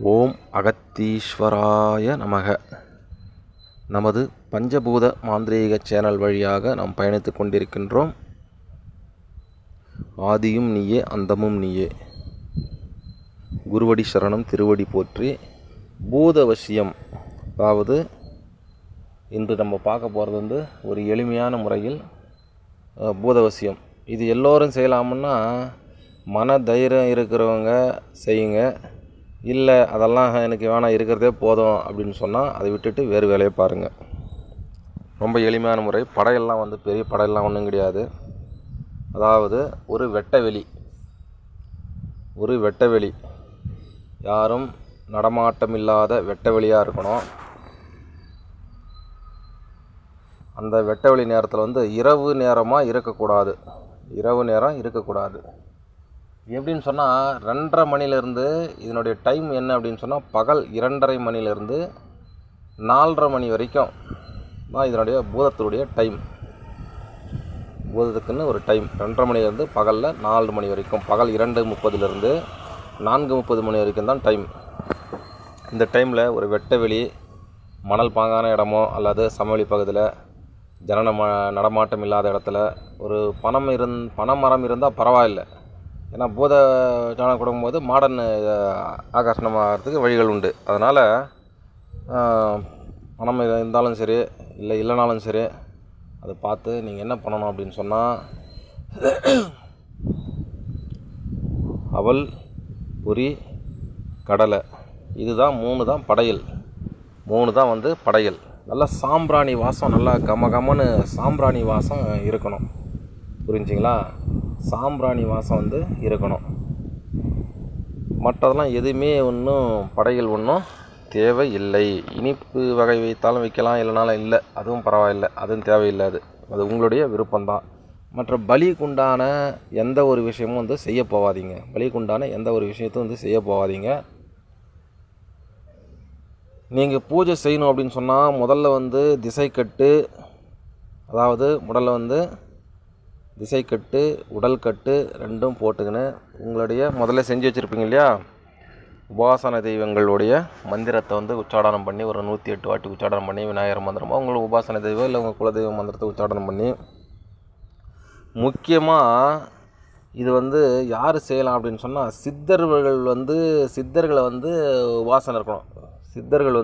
ஓம் அகத்தீஸ்வராய நமக. நமது பஞ்சபூத மாந்திரீக சேனல் வழியாக நாம் பயணித்து கொண்டிருக்கின்றோம். ஆதியும் நீயே அந்தமும் நீயே. குருவடி சரணம் திருவடி போற்றி. பூதவசியம், அதாவது இன்று நம்ம பார்க்க போகிறது ஒரு எளிமையான முறையில் பூதவசியம். இது எல்லோரும் செய்யலாமுன்னா மன தைரியம் இருக்கிறவங்க செய்யுங்க. இல்லை அதெல்லாம் எனக்கு வேணாம், இருக்கிறதே போதும் அப்படின்னு சொன்னால் அதை விட்டுட்டு வேறு வேலையை பாருங்கள். ரொம்ப எளிமையான முறை. படையெல்லாம் பெரிய படையெல்லாம் ஒன்றும் கிடையாது. அதாவது ஒரு வெட்ட வெளி, யாரும் நடமாட்டம் இல்லாத வெட்ட வெளியாக இருக்கணும். அந்த வெட்ட வெளி நேரத்தில் இரவு நேரமாக இருக்கக்கூடாது. எப்படின்னு சொன்னால் 2:30 மணிலேருந்து இதனுடைய டைம் என்ன அப்படின்னு சொன்னால் பகல் 2:30 மணிலேருந்து 4:30 மணி வரைக்கும் தான் இதனுடைய பூதத்துடைய டைம். பூதத்துக்குன்னு ஒரு டைம் 2:30 மணிலேருந்து பகலில் 4 மணி வரைக்கும், பகல் 2:30 4:30 மணி வரைக்கும் தான் டைம். இந்த டைமில் ஒரு வெட்ட வெளி, மணல் பாங்கான இடமோ அல்லது சமவெளி பகுதியில் நடமாட்டம் இல்லாத இடத்துல ஒரு பனைமரம் இருந்தால் பரவாயில்லை. ஏன்னா பூத ஜானம் கொடுக்கும்போது மாடர்ன் ஆகர்ஷணமாகிறதுக்கு வழிகள் உண்டு. அதனால் பணம் இருந்தாலும் சரி இல்லைனாலும் சரி அதை பார்த்து நீங்கள் என்ன பண்ணணும் அப்படின்னு சொன்னால், அவல், பொரி, கடலை, இதுதான் 3 தான் படையல். 3 தான் படையல். நல்லா சாம்பிராணி வாசம், நல்லா கமகமன்னு சாம்பிராணி வாசம் இருக்கணும். புரிஞ்சிங்களா? சாம்பிராணி வாசம் இருக்கணும். மற்றதெல்லாம் எதுவுமே படையல் தேவை இல்லை. இனிப்பு வகை வைத்தாலும் வைக்கலாம், இல்லைனாலும் இல்லை, அதுவும் பரவாயில்லை, அதுவும் தேவையில்லை. அது உங்களுடைய விருப்பம்தான். மற்ற பலிக்குண்டான எந்த ஒரு விஷயமும் செய்ய போகாதீங்க. பலிக்குண்டான எந்த ஒரு விஷயத்தையும் செய்ய போகாதீங்க. நீங்கள் பூஜை செய்யணும் அப்படின்னு சொன்னால் முதல்ல திசைக்கட்டு, அதாவது முதல்ல திசைக்கட்டு, உடல் கட்டு ரெண்டும் போட்டுக்கின்னு உங்களுடைய முதல்ல செஞ்சு வச்சுருப்பீங்க இல்லையா, உபாசன தெய்வங்களுடைய மந்திரத்தை உச்சாடனம் பண்ணி ஒரு 108 வாட்டி உச்சாடனம் பண்ணி, விநாயகர் மந்திரமோ உங்களுக்கு உபாசன தெய்வம் இல்லை உங்கள் குலதெய்வ மந்திரத்தை உச்சாடனம் பண்ணி, முக்கியமாக இது யார் செய்யலாம் அப்படின்னு சொன்னால் சித்தர்களை உபாசனை இருக்கணும். சித்தர்கள்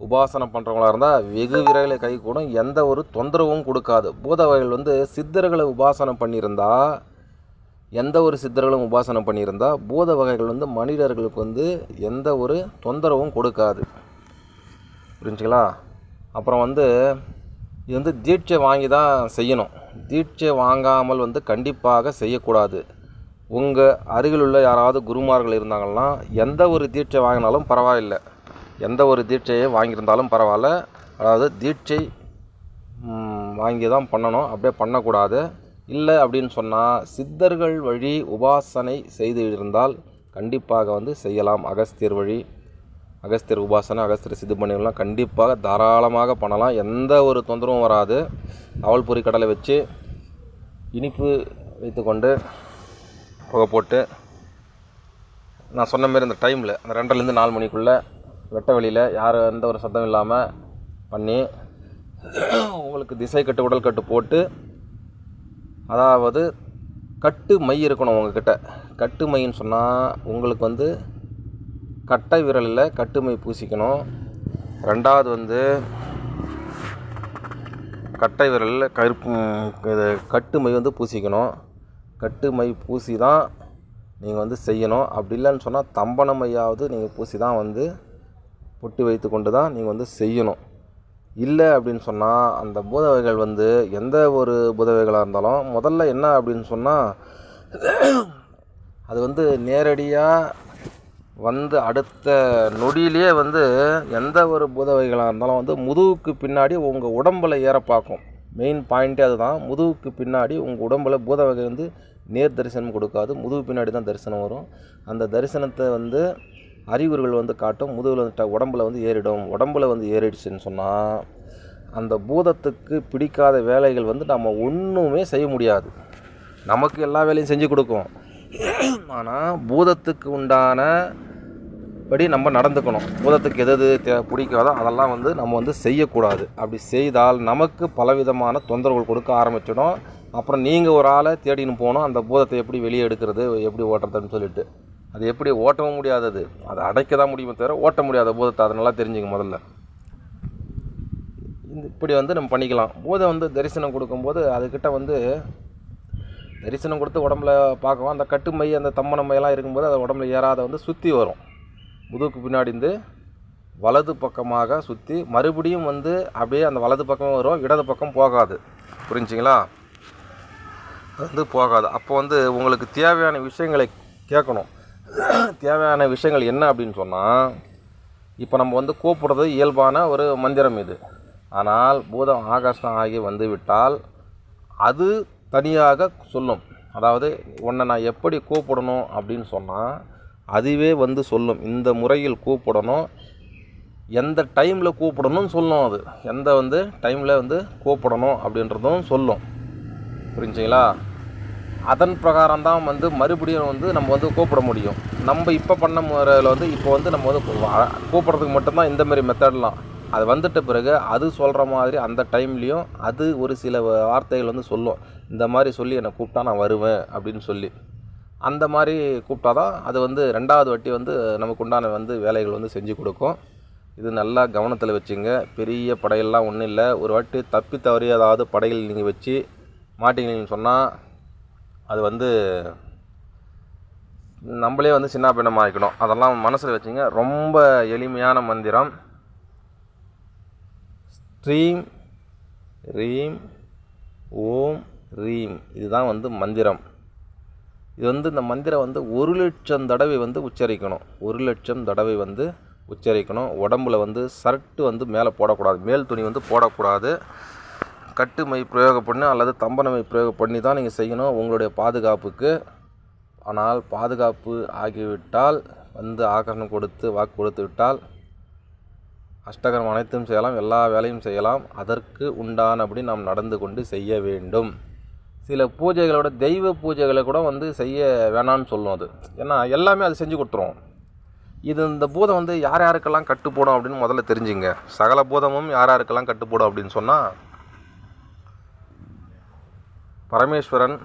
உபாசனை பண்ணுறவங்களாக இருந்தால் வெகு விரைவில் கை கூடும், எந்த ஒரு தொந்தரவும் கொடுக்காது. பூத வகைகள் சித்தர்களை உபாசனை பண்ணியிருந்தால், எந்த ஒரு சித்தர்களும் உபாசனை பண்ணியிருந்தால் பூத வகைகள் மனிதர்களுக்கு எந்த ஒரு தொந்தரவும் கொடுக்காது. புரிஞ்சுங்களா? அப்புறம் இது தீட்சை வாங்கி தான் செய்யணும். தீட்சை வாங்காமல் கண்டிப்பாக செய்யக்கூடாது. உங்கள் அருகில் உள்ள யாராவது குருமார்கள் இருந்தாங்கன்னா எந்த ஒரு தீட்சை வாங்கினாலும் பரவாயில்லை, எந்த ஒரு தீட்சையை வாங்கியிருந்தாலும் பரவாயில்ல. அதாவது தீட்சை வாங்கி தான் பண்ணணும், அப்படியே பண்ணக்கூடாது. இல்லை அப்படின்னு சொன்னால் சித்தர்கள் வழி உபாசனை செய்து இருந்தால் கண்டிப்பாக செய்யலாம். அகஸ்தியர் வழி, அகஸ்தியர் உபாசனை, அகஸ்தியர் சித்து பண்ணிகள்லாம் கண்டிப்பாக தாராளமாக பண்ணலாம். எந்த ஒரு தொந்தரவும் வராது. அவல் பொரி கடலை வச்சு இனிப்பு வைத்து கொண்டு புகை போட்டு, நான் சொன்ன மாரி அந்த டைமில் அந்த 2:30 4 மணிக்குள்ளே வெட்ட வெளியில் எந்த ஒரு சத்தம் இல்லாமல் பண்ணி, உங்களுக்கு திசை கட்டு, உடல் கட்டு போட்டு, அதாவது கட்டு மை இருக்கணும் உங்கள்கிட்ட. கட்டு மைன்னு சொன்னால் உங்களுக்கு கட்டை விரலில் கட்டு மை பூசிக்கணும். 2வது கட்டை விரலில் கட்டு மை பூசிக்கணும். கட்டு மை பூசி தான் நீங்கள் செய்யணும். அப்படி இல்லைன்னு சொன்னால் தம்பன மையாவது நீங்கள் பூசி தான் பொட்டு வைத்து கொண்டு தான் நீங்கள் செய்யணும். இல்லை அப்படின்னு சொன்னால் அந்த பூதவைகள் எந்த ஒரு பூதவைகளாக இருந்தாலும் முதல்ல என்ன அப்படின்னு சொன்னால், அது நேரடியாக அடுத்த நொடியிலே எந்த ஒரு பூதவைகளாக இருந்தாலும் முதுகுக்கு பின்னாடி உங்கள் உடம்பில் ஏற பார்க்கும். மெயின் பாயிண்ட்டே அதுதான். முதுகுக்கு பின்னாடி உங்கள் உடம்பில் பூதவகை நேர் தரிசனம் கொடுக்காது, முதுகு பின்னாடி தான் தரிசனம் வரும். அந்த தரிசனத்தை அறிகுறிகள் காட்டும். முதுகில் உடம்பில் ஏறிடும். உடம்பில் ஏறிடுச்சுன்னு சொன்னால் அந்த பூதத்துக்கு பிடிக்காத வேலைகள் நம்ம ஒன்றுமே செய்ய முடியாது. நமக்கு எல்லா வேலையும் செஞ்சு கொடுக்கும். ஆனால் பூதத்துக்கு உண்டான படி நம்ம நடந்துக்கணும். பூதத்துக்கு எது பிடிக்காதோ அதெல்லாம் வந்து நம்ம வந்து செய்யக்கூடாது. அப்படி செய்தால் நமக்கு பலவிதமான தொந்தரவுகள் கொடுக்க ஆரம்பிச்சிடும். அப்புறம் நீங்கள் ஒரு ஆளை தேடின்னு போகணும், அந்த பூதத்தை எப்படி வெளியே எடுக்கிறது, எப்படி ஓட்டுறதுன்னு சொல்லிட்டு. அது எப்படி ஓட்டவும் முடியாதது, அதை அடைக்க தான் முடியுமே தவிர ஓட்ட முடியாத பூதத்தை. அதை நல்லா தெரிஞ்சுங்க முதல்ல. இப்படி வந்து நம்ம பண்ணிக்கலாம். பூதம் வந்து தரிசனம் கொடுக்கும்போது அதுக்கிட்ட வந்து தரிசனம் கொடுத்து உடம்புல பார்க்கவும், அந்த கட்டு மை அந்த தம்மன மையெல்லாம் இருக்கும்போது அது உடம்புல ஏறாத வந்து சுற்றி வரும். முதுகுக்கு பின்னாடி இருந்து வலது பக்கமாக சுற்றி மறுபடியும் வந்து அப்படியே அந்த வலது பக்கம் வரும், இடது பக்கம் போகாது. புரிஞ்சுங்களா? வந்து போகாது. அப்போ வந்து உங்களுக்கு தேவையான விஷயங்களை கேட்கணும். தேவையான விஷயங்கள் என்ன அப்படின்னு சொன்னால், இப்போ நம்ம வந்து கூப்பிடுறது இயல்பான ஒரு மந்திரம் இது. ஆனால் பூதம் ஆகாசம் ஆகி வந்து விட்டால் அது தனியாக சொல்லும். அதாவது உன்னை நான் எப்படி கூப்பிடணும் அப்படின்னு சொன்னால் அதுவே வந்து சொல்லும். இந்த முறையில் கூப்பிடணும், எந்த டைமில் கூப்பிடணும்னு சொல்லும். அது எந்த வந்து டைமில் வந்து கூப்பிடணும் அப்படின்றதும் சொல்லும். புரிஞ்சுங்களா? அதன் பிரகாரம் தான் வந்து மறுபடியும் வந்து நம்ம வந்து கூப்பிட முடியும். நம்ம இப்போ பண்ண முறையில் வந்து இப்போ வந்து நம்ம வந்து கூப்பிட்றதுக்கு மட்டும்தான் இந்தமாரி மெத்தட்லாம். அது வந்துட்ட பிறகு அது சொல்கிற மாதிரி அந்த டைம்லேயும் அது ஒரு சில வார்த்தைகள் வந்து சொல்லும். இந்த மாதிரி சொல்லி என்னை கூப்பிட்டா நான் வருவேன் அப்படின்னு சொல்லி. அந்த மாதிரி கூப்பிட்டா தான் அது வந்து 2வது வாட்டி வந்து நமக்கு உண்டான வந்து வேலைகள் வந்து செஞ்சு கொடுக்கும். இது நல்லா கவனத்தில் வச்சுங்க. பெரிய படையெல்லாம் ஒன்றும் இல்லை. ஒரு வாட்டி தப்பி தவறி ஏதாவது படையில் நீங்கள் வச்சு மாட்டிங்கன்னு சொன்னால் அது வந்து நம்மளே வந்து சின்ன பின்னமாக ஆகிக்கணும். அதெல்லாம் மனசில் வச்சுங்க. ரொம்ப எளிமையான மந்திரம். ஸ்ரீம் ரீம் ஓம் ரீம், இதுதான் வந்து மந்திரம். இது வந்து இந்த மந்திரம் வந்து 1,00,000 தடவை வந்து உச்சரிக்கணும். 1,00,000 தடவை வந்து உச்சரிக்கணும். உடம்புல வந்து சர்ட்டு வந்து மேலே போடக்கூடாது, மேல் துணி வந்து போடக்கூடாது. கட்டு மை பிரயோகம் பண்ணி அல்லது தம்பன மை பிரயோகம் பண்ணி தான் நீங்கள் செய்யணும் உங்களுடைய பாதுகாப்புக்கு. ஆனால் பாதுகாப்பு ஆகிவிட்டால் வந்து ஆகரணம் கொடுத்து வாக்கு கொடுத்து விட்டால் அஷ்டகரம் அனைத்தும் செய்யலாம், எல்லா வேலையும் செய்யலாம். அதற்கு உண்டானபடி நாம் நடந்து கொண்டு செய்ய வேண்டும். சில பூஜைகளோட தெய்வ பூஜைகளை கூட வந்து செய்ய வேணான்னு சொல்லும் அது. ஏன்னா எல்லாமே அது செஞ்சு கொடுத்துரும். இது இந்த பூதம் வந்து யார் யாருக்கெல்லாம் கட்டுப்போடும் அப்படின்னு முதல்ல தெரிஞ்சுங்க. சகல பூதமும் யார் யாருக்கெல்லாம் கட்டுப்போடும் அப்படின்னு சொன்னால், பரமேஸ்வரன்,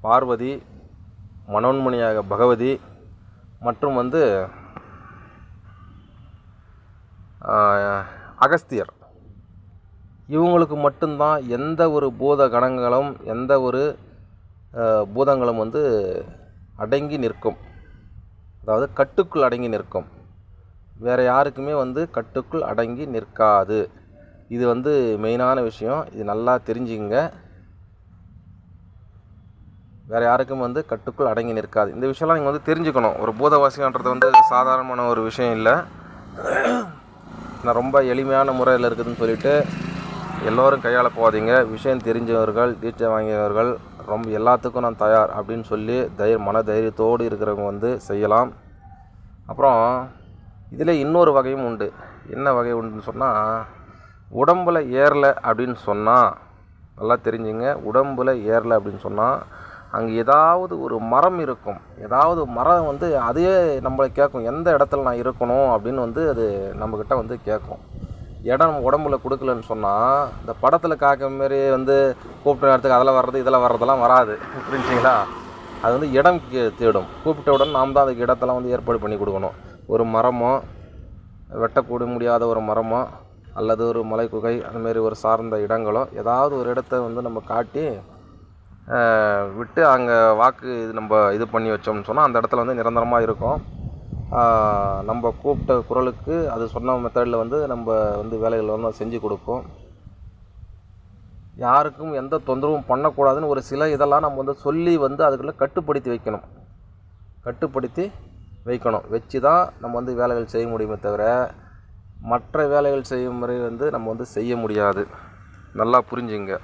பார்வதி, மனோன்மணியாக பகவதி மற்றும் வந்து அகஸ்தியர், இவங்களுக்கு மட்டும்தான் எந்த ஒரு பூத கணங்களும் எந்த ஒரு பூதங்களும் வந்து அடங்கி நிற்கும். அதாவது கட்டுக்குள் அடங்கி நிற்கும். வேறு யாருக்குமே வந்து கட்டுக்குள் அடங்கி நிற்காது. இது வந்து மெயினான விஷயம். இது நல்லா தெரிஞ்சுங்க. வேறு யாருக்கும் வந்து கட்டுக்குள் அடங்கி நிற்காது. இந்த விஷயம்லாம் நீங்கள் வந்து தெரிஞ்சுக்கணும். ஒரு பூதவாசிகன்றது வந்து சாதாரணமான ஒரு விஷயம் இல்லை. நான் ரொம்ப எளிமையான முறையில் இருக்குதுன்னு சொல்லிவிட்டு எல்லோரும் கையாள போகாதீங்க. விஷயம் தெரிஞ்சவர்கள், தீட்சை வாங்கியவர்கள், ரொம்ப எல்லாத்துக்கும் நான் தயார் அப்படின்னு சொல்லி மன தைரியத்தோடு இருக்கிறவங்க வந்து செய்யலாம். அப்புறம் இதில் இன்னொரு வகையும் உண்டு. என்ன வகை உண்டுன்னு சொன்னால், உடம்பில் ஏறலை அப்படின்னு சொன்னால், நல்லா தெரிஞ்சுங்க. உடம்பில் ஏறலை அப்படின்னு சொன்னால் அங்கே ஏதாவது ஒரு மரம் இருக்கும். ஏதாவது மரம் வந்து அதையே நம்மளை கேட்கும், எந்த இடத்துல நான் இருக்கணும் அப்படின்னு வந்து அது நம்மக்கிட்ட வந்து கேட்கும். இடம் உடம்புல கொடுக்கலன்னு சொன்னால், இந்த படத்தில் காக்க மாரி வந்து கூப்பிட்ட நேரத்துக்கு அதில் வர்றது இதில் வர்றதெல்லாம் வராது. புரிஞ்சுங்களா? அது வந்து இடம் தேடும். கூப்பிட்ட உடனே நாம் தான் அதுக்கு இடத்தெல்லாம் வந்து ஏற்பாடு பண்ணி கொடுக்கணும். ஒரு மரமோ, வெட்டக்கூட முடியாத ஒரு மரமோ அல்லது ஒரு மலை குகை அதுமாரி ஒரு சார்ந்த இடங்களோ ஏதாவது ஒரு இடத்த வந்து நம்ம காட்டி விட்டு அங்கே வாக்கு நம்ம இது பண்ணி வச்சோம்னு சொன்னால் அந்த இடத்துல வந்து நிரந்தரமாக இருக்கும். நம்ம கூப்பிட்ட குரலுக்கு அது சொன்ன மெத்தடில் வந்து நம்ம வந்து வேலைகள் வந்து செஞ்சு கொடுக்கும். யாருக்கும் எந்த தொந்தரவும் பண்ணக்கூடாதுன்னு ஒரு சில இதெல்லாம் நம்ம வந்து சொல்லி வந்து அதுக்குள்ளே கட்டுப்படுத்தி வைக்கணும். வச்சு தான் நம்ம வந்து வேலைகள் செய்ய முடியுமே தவிர மற்ற வேலைகள் செய்யும் முறை வந்து நம்ம வந்து செய்ய முடியாது. நல்லா புரிஞ்சுங்க.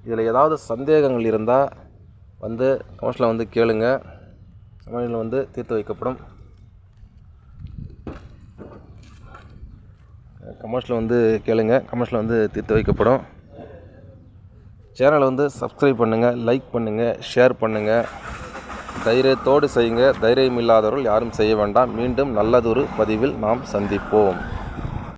இதில் ஏதாவது சந்தேகங்கள் இருந்தால் வந்து கமெண்ட்ஸில் வந்து கேளுங்க. கமெண்ட்ஸில் வந்து தீர்த்து வைக்கப்படும். கமெண்ட்ஸில் வந்து கேளுங்க. கமெண்ட்ஸில் வந்து தீர்த்து வைக்கப்படும். சேனலை வந்து சப்ஸ்கிரைப் பண்ணுங்கள், லைக் பண்ணுங்கள், ஷேர் பண்ணுங்கள். தைரியத்தோடு செய்யுங்க. தைரியம் இல்லாதவர்கள் யாரும் செய்ய வேண்டாம். மீண்டும் நல்லதொரு பதிவில் நாம் சந்திப்போம்.